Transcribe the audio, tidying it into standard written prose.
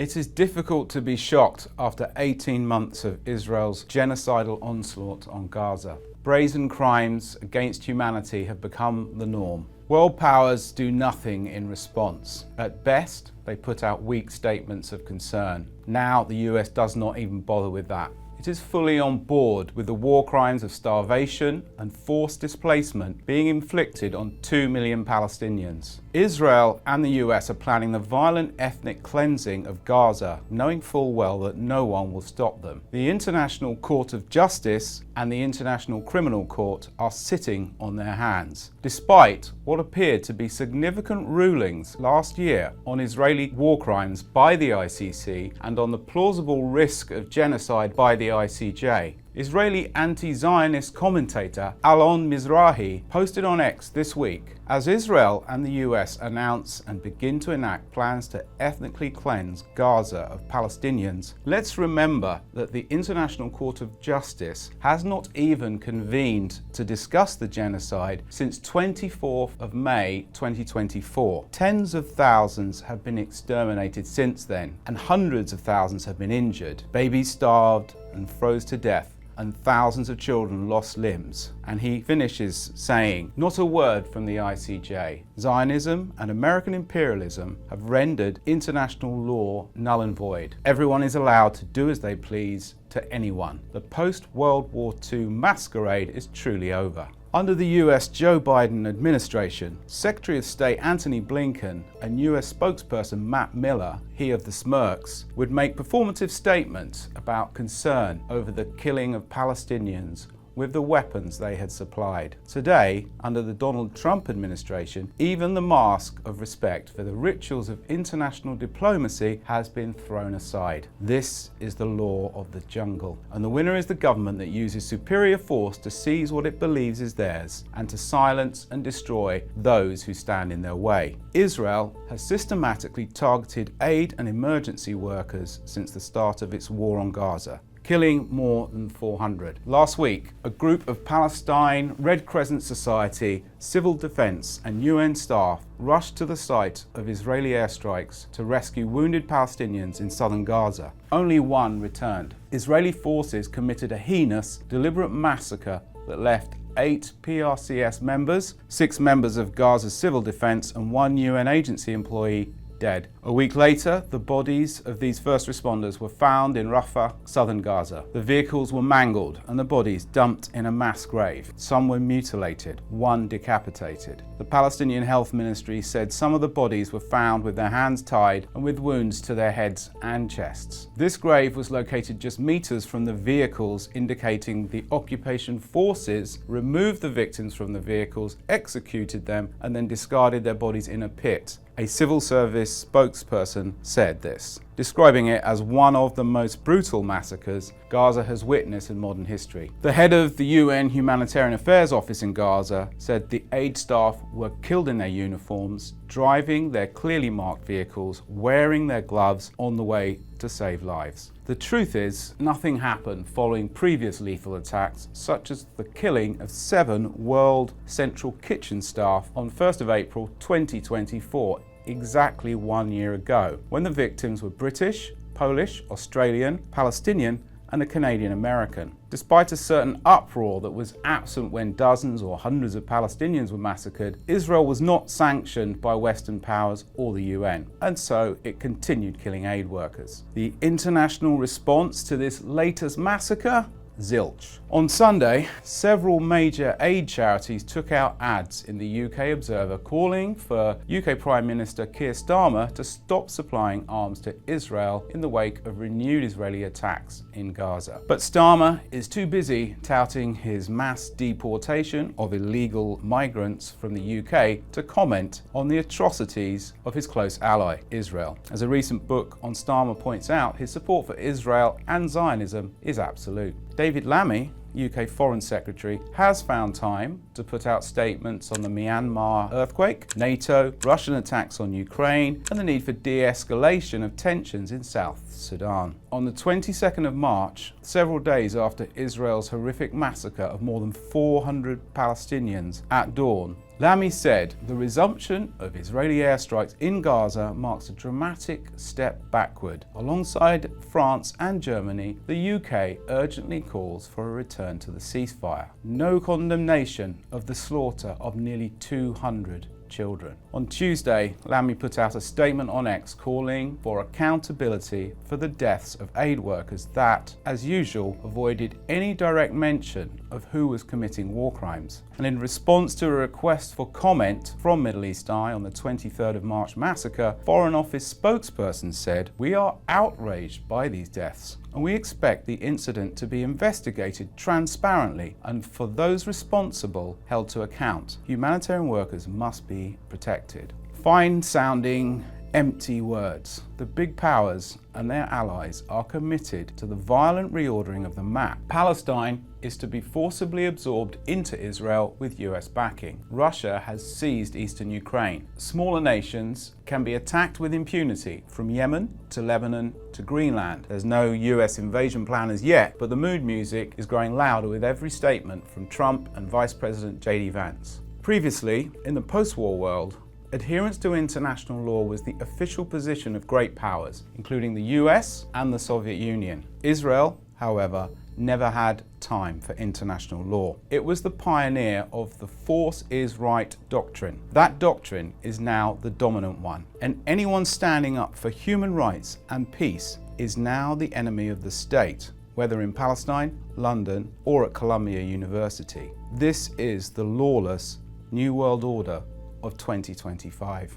It is difficult to be shocked after 18 months of Israel's genocidal onslaught on Gaza. Brazen crimes against humanity have become the norm. World powers do nothing in response. At best, they put out weak statements of concern. Now the US does not even bother with that. It is fully on board with the war crimes of starvation and forced displacement being inflicted on 2 million Palestinians. Israel and the US are planning the violent ethnic cleansing of Gaza, knowing full well that no one will stop them. The International Court of Justice and the International Criminal Court are sitting on their hands, despite what appeared to be significant rulings last year on Israeli war crimes by the ICC and on the plausible risk of genocide by the ICJ. Israeli anti-Zionist commentator Alon Mizrahi posted on X this week, as Israel and the US announce and begin to enact plans to ethnically cleanse Gaza of Palestinians, let's remember that the International Court of Justice has not even convened to discuss the genocide since 24th of May 2024. Tens of thousands have been exterminated since then, and hundreds of thousands have been injured. Babies starved and froze to death, and thousands of children lost limbs. And he finishes saying, not a word from the ICJ. Zionism and American imperialism have rendered international law null and void. Everyone is allowed to do as they please to anyone. The post-World War II masquerade is truly over. Under the US Joe Biden administration, Secretary of State Antony Blinken and US spokesperson Matt Miller, he of the smirks, would make performative statements about concern over the killing of Palestinians with the weapons they had supplied. Today, under the Donald Trump administration, even the mask of respect for the rituals of international diplomacy has been thrown aside. This is the law of the jungle, and the winner is the government that uses superior force to seize what it believes is theirs and to silence and destroy those who stand in their way. Israel has systematically targeted aid and emergency workers since the start of its war on Gaza, killing more than 400. Last week, a group of Palestine Red Crescent Society, civil defense and UN staff rushed to the site of Israeli airstrikes to rescue wounded Palestinians in southern Gaza. Only one returned. Israeli forces committed a heinous, deliberate massacre that left 8 PRCS members, 6 members of Gaza's civil defense and 1 UN agency employee dead. A week later, the bodies of these first responders were found in Rafah, southern Gaza. The vehicles were mangled and the bodies dumped in a mass grave. Some were mutilated, one decapitated. The Palestinian Health Ministry said some of the bodies were found with their hands tied and with wounds to their heads and chests. This grave was located just meters from the vehicles, indicating the occupation forces removed the victims from the vehicles, executed them, and then discarded their bodies in a pit. A civil service spokesperson said this, describing it as one of the most brutal massacres Gaza has witnessed in modern history. The head of the UN Humanitarian Affairs Office in Gaza said the aid staff were killed in their uniforms, driving their clearly marked vehicles, wearing their gloves on the way to save lives. The truth is, nothing happened following previous lethal attacks, such as the killing of 7 World Central Kitchen staff on 1st of April 2024, exactly 1 year ago, when the victims were British, Polish, Australian, Palestinian, and a Canadian American. Despite a certain uproar that was absent when dozens or hundreds of Palestinians were massacred, Israel was not sanctioned by Western powers or the UN, and so it continued killing aid workers. The international response to this latest massacre? Zilch. On Sunday, several major aid charities took out ads in the UK Observer calling for UK Prime Minister Keir Starmer to stop supplying arms to Israel in the wake of renewed Israeli attacks in Gaza. But Starmer is too busy touting his mass deportation of illegal migrants from the UK to comment on the atrocities of his close ally, Israel. As a recent book on Starmer points out, his support for Israel and Zionism is absolute. David Lammy, UK Foreign Secretary, has found time to put out statements on the Myanmar earthquake, NATO, Russian attacks on Ukraine, and the need for de-escalation of tensions in South Sudan. On the 22nd of March, several days after Israel's horrific massacre of more than 400 Palestinians at dawn, Lamy said the resumption of Israeli airstrikes in Gaza marks a dramatic step backward. Alongside France and Germany, the UK urgently calls for a return to the ceasefire. No condemnation of the slaughter of nearly 200 children. On Tuesday, Lamy put out a statement on X calling for accountability for the deaths of aid workers that, as usual, avoided any direct mention of who was committing war crimes. And in response to a request for comment from Middle East Eye on the 23rd of March massacre, Foreign Office spokesperson said, "We are outraged by these deaths, and we expect the incident to be investigated transparently and for those responsible held to account. Humanitarian workers must be protected." Fine sounding, empty words. The big powers and their allies are committed to the violent reordering of the map. Palestine is to be forcibly absorbed into Israel with US backing. Russia has seized eastern Ukraine. Smaller nations can be attacked with impunity from Yemen to Lebanon to Greenland. There's no US invasion plan as yet, but the mood music is growing louder with every statement from Trump and Vice President JD Vance. Previously, in the post-war world, adherence to international law was the official position of great powers, including the US and the Soviet Union. Israel, however, never had time for international law. It was the pioneer of the force is right doctrine. That doctrine is now the dominant one, and anyone standing up for human rights and peace is now the enemy of the state, whether in Palestine, London, or at Columbia University. This is the lawless New World Order of 2025.